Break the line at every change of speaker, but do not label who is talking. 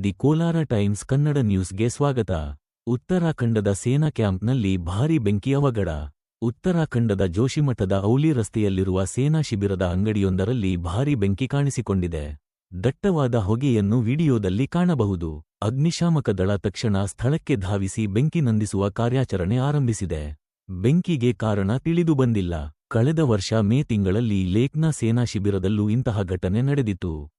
The Kolar times Kannada ನ್ಯೂಸ್ಗೆ ಸ್ವಾಗತ. ಉತ್ತರಾಖಂಡದ ಸೇನಾ ಕ್ಯಾಂಪ್ನಲ್ಲಿ ಭಾರೀ ಬೆಂಕಿ ಅವಘಡ. ಉತ್ತರಾಖಂಡದ ಜೋಶಿಮಠದ ಔಲಿ ರಸ್ತೆಯಲ್ಲಿರುವ ಸೇನಾ ಶಿಬಿರದ ಅಂಗಡಿಯೊಂದರಲ್ಲಿ ಭಾರೀ ಬೆಂಕಿ ಕಾಣಿಸಿಕೊಂಡಿದೆ. ದಟ್ಟವಾದ ಹೊಗೆಯನ್ನು ವಿಡಿಯೋದಲ್ಲಿ ಕಾಣಬಹುದು. ಅಗ್ನಿಶಾಮಕ ದಳ ತಕ್ಷಣ ಸ್ಥಳಕ್ಕೆ ಧಾವಿಸಿ ಬೆಂಕಿ ನಂದಿಸುವ ಕಾರ್ಯಾಚರಣೆ ಆರಂಭಿಸಿದೆ. ಬೆಂಕಿಗೆ ಕಾರಣ ತಿಳಿದುಬಂದಿಲ್ಲ. ಕಳೆದ ವರ್ಷ ಮೇ ತಿಂಗಳಲ್ಲಿ ಲೇಕ್ನ ಸೇನಾ ಶಿಬಿರದಲ್ಲೂ ಇಂತಹ ಘಟನೆ ನಡೆದಿತ್ತು.